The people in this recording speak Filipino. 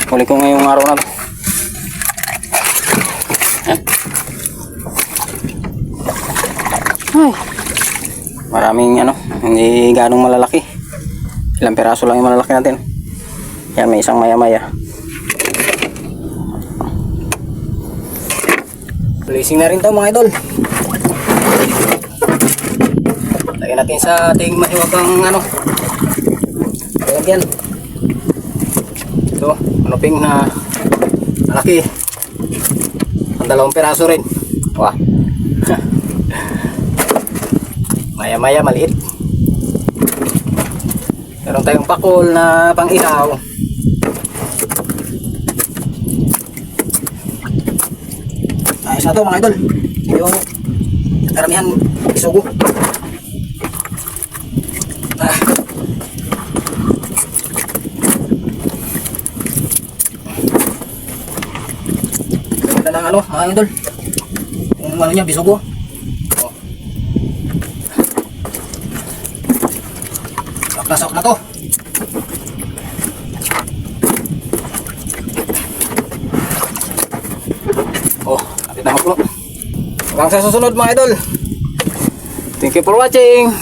Huli ko ngayong araw na to. Ay, maraming hindi ganong malalaki. Ilang peraso lang yung malalaki natin. Yan, may isang maya-maya. Releasing na rin to mga idol. Lagyan natin sa ating mahiwagang lagyan. Ito, manuping na malaki. Ang 2 peraso rin. Wah. Maya-maya maliit. Meron tayong pakol na pang-ihaw. Ayos na to mga idol. Yung karamihan isugo. Ganda ng mga idol. Yung niya bisugo. Nasok na to. Kapit na haplo. Hanggang sa susunod mga idol. Thank you for watching.